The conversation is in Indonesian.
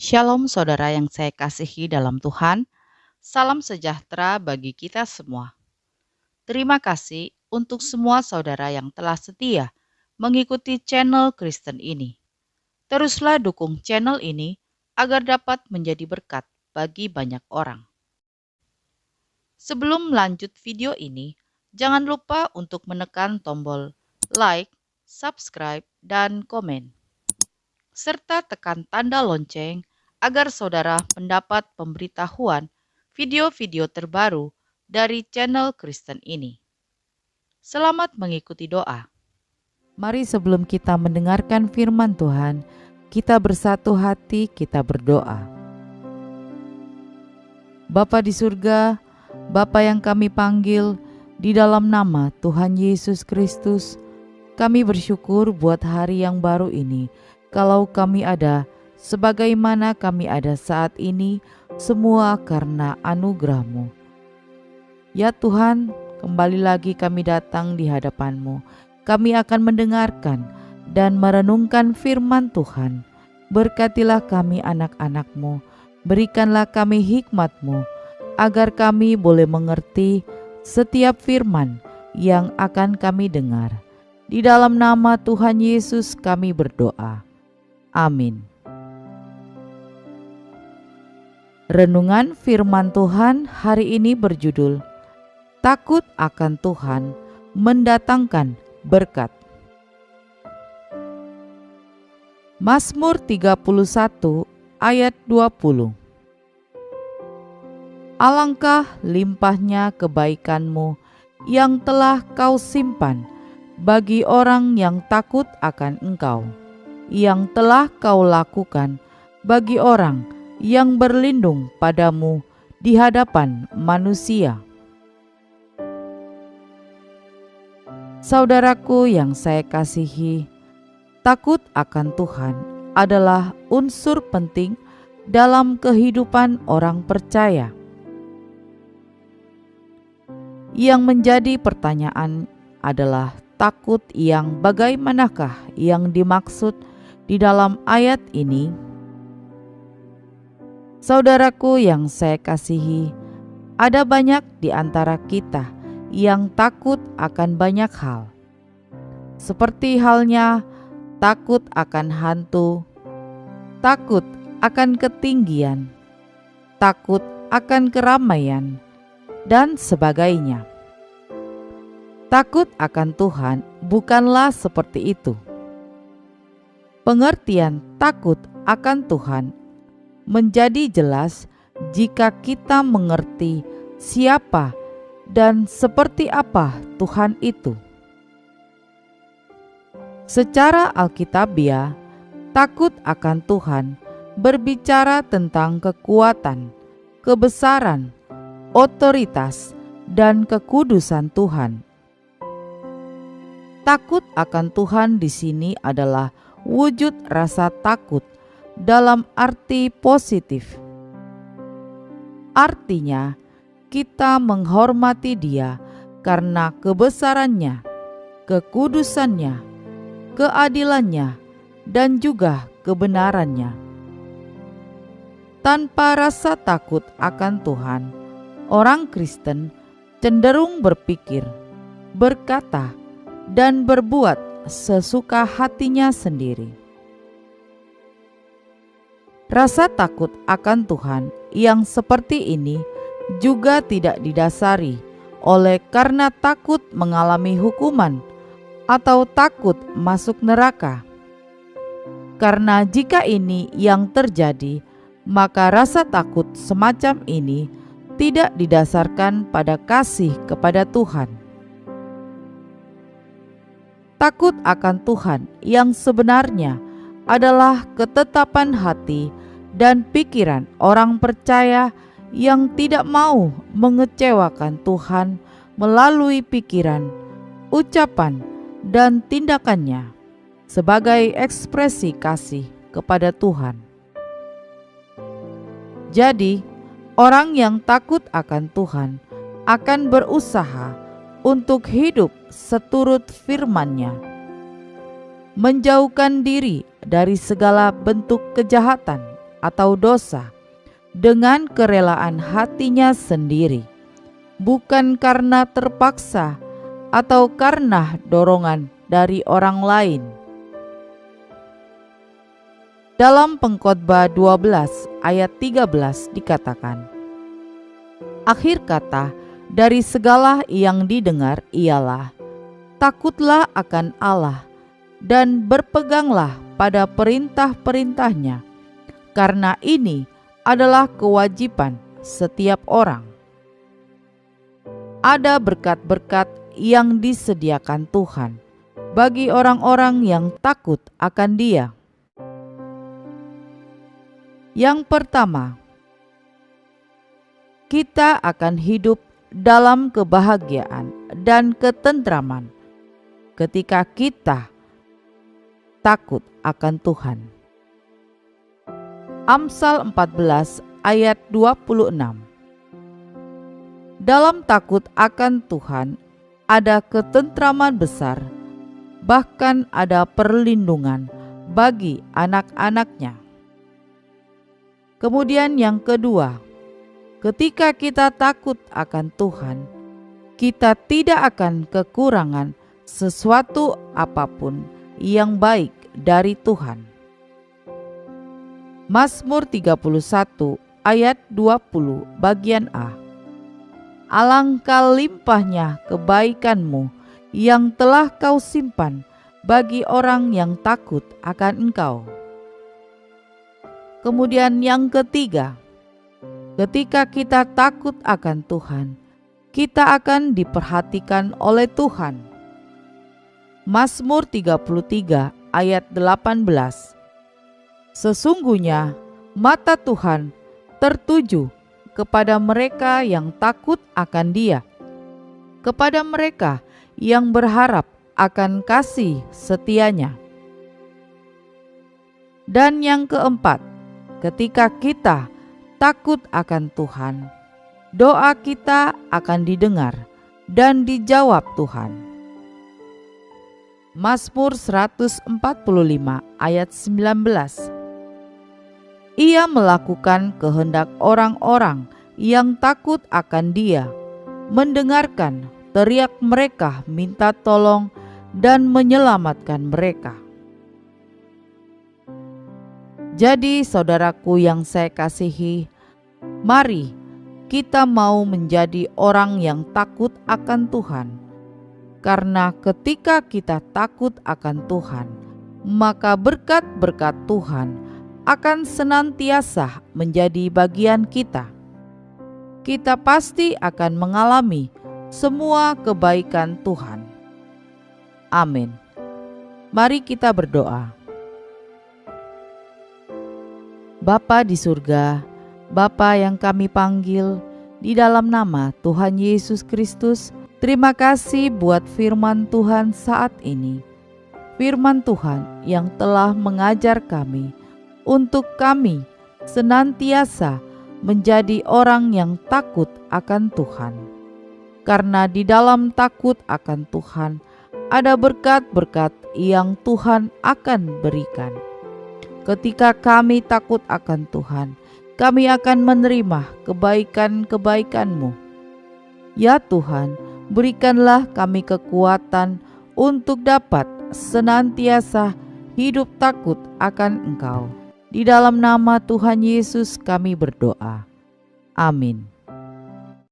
Shalom saudara yang saya kasihi dalam Tuhan, salam sejahtera bagi kita semua. Terima kasih untuk semua saudara yang telah setia mengikuti channel Kristen ini. Teruslah dukung channel ini agar dapat menjadi berkat bagi banyak orang. Sebelum lanjut video ini, jangan lupa untuk menekan tombol like, subscribe, dan komen, serta tekan tanda lonceng agar saudara mendapat pemberitahuan video-video terbaru dari channel Kristen ini. Selamat mengikuti doa. Mari sebelum kita mendengarkan firman Tuhan, kita bersatu hati, kita berdoa. Bapa di surga, Bapa yang kami panggil, di dalam nama Tuhan Yesus Kristus, kami bersyukur buat hari yang baru ini. Kalau kami ada, sebagaimana kami ada saat ini, semua karena anugerah-Mu. Ya Tuhan, kembali lagi kami datang di hadapan-Mu. Kami akan mendengarkan dan merenungkan firman Tuhan. Berkatilah kami anak-anak-Mu, berikanlah kami hikmat-Mu, agar kami boleh mengerti setiap firman yang akan kami dengar. Di dalam nama Tuhan Yesus kami berdoa. Amin. Renungan firman Tuhan hari ini berjudul Takut akan Tuhan mendatangkan berkat. Mazmur 31 ayat 20. Alangkah limpahnya kebaikan-Mu yang telah Kau simpan bagi orang yang takut akan Engkau, yang telah Kau lakukan bagi orang yang berlindung padamu di hadapan manusia. Saudaraku yang saya kasihi, takut akan Tuhan adalah unsur penting dalam kehidupan orang percaya. Yang menjadi pertanyaan adalah takut yang bagaimanakah yang dimaksud di dalam ayat ini? Saudaraku yang saya kasihi, ada banyak di antara kita yang takut akan banyak hal. Seperti halnya takut akan hantu, takut akan ketinggian, takut akan keramaian, dan sebagainya. Takut akan Tuhan bukanlah seperti itu. Pengertian takut akan Tuhan menjadi jelas jika kita mengerti siapa dan seperti apa Tuhan itu. Secara alkitabiah, takut akan Tuhan berbicara tentang kekuatan, kebesaran, otoritas, dan kekudusan Tuhan. Takut akan Tuhan di sini adalah wujud rasa takut dalam arti positif. Artinya, kita menghormati Dia karena kebesarannya, kekudusannya, keadilannya, dan juga kebenarannya. Tanpa rasa takut akan Tuhan, orang Kristen cenderung berpikir, berkata, dan berbuat sesuka hatinya sendiri. Rasa takut akan Tuhan yang seperti ini juga tidak didasari oleh karena takut mengalami hukuman atau takut masuk neraka. Karena jika ini yang terjadi, maka rasa takut semacam ini tidak didasarkan pada kasih kepada Tuhan. Takut akan Tuhan yang sebenarnya adalah ketetapan hati dan pikiran orang percaya yang tidak mau mengecewakan Tuhan melalui pikiran, ucapan, dan tindakannya sebagai ekspresi kasih kepada Tuhan. Jadi, orang yang takut akan Tuhan akan berusaha untuk hidup seturut firman-Nya, menjauhkan diri dari segala bentuk kejahatan atau dosa dengan kerelaan hatinya sendiri, bukan karena terpaksa atau karena dorongan dari orang lain. Dalam Pengkhotbah 12 ayat 13 dikatakan, akhir kata dari segala yang didengar ialah, takutlah akan Allah dan berpeganglah pada perintah-perintahnya, karena ini adalah kewajiban setiap orang. Ada berkat-berkat yang disediakan Tuhan bagi orang-orang yang takut akan Dia. Yang pertama, kita akan hidup dalam kebahagiaan dan ketentraman ketika kita takut akan Tuhan. Amsal 14 ayat 26. Dalam takut akan Tuhan ada ketentraman besar, bahkan ada perlindungan bagi anak-anaknya. Kemudian yang kedua, ketika kita takut akan Tuhan, kita tidak akan kekurangan sesuatu apapun yang baik dari Tuhan. Mazmur 31 ayat 20 bagian A. Alangkah limpahnya kebaikanmu yang telah kau simpan bagi orang yang takut akan Engkau. Kemudian yang ketiga, ketika kita takut akan Tuhan, kita akan diperhatikan oleh Tuhan. Mazmur 33 ayat 18. Sesungguhnya mata Tuhan tertuju kepada mereka yang takut akan Dia, kepada mereka yang berharap akan kasih setianya. Dan yang keempat, ketika kita takut akan Tuhan, doa kita akan didengar dan dijawab Tuhan. Mazmur 145 ayat 19. Ia melakukan kehendak orang-orang yang takut akan Dia, mendengarkan teriak mereka minta tolong dan menyelamatkan mereka. Jadi saudaraku yang saya kasihi, mari kita mau menjadi orang yang takut akan Tuhan. Karena ketika kita takut akan Tuhan, maka berkat-berkat Tuhan akan senantiasa menjadi bagian kita. Kita pasti akan mengalami semua kebaikan Tuhan. Amin. Mari kita berdoa. Bapa di surga, Bapa yang kami panggil di dalam nama Tuhan Yesus Kristus, terima kasih buat firman Tuhan saat ini. Firman Tuhan yang telah mengajar kami untuk kami senantiasa menjadi orang yang takut akan Tuhan. Karena di dalam takut akan Tuhan ada berkat-berkat yang Tuhan akan berikan. Ketika kami takut akan Tuhan, kami akan menerima kebaikan-kebaikan-Mu. Ya Tuhan, berikanlah kami kekuatan untuk dapat senantiasa hidup takut akan Engkau. Di dalam nama Tuhan Yesus kami berdoa. Amin.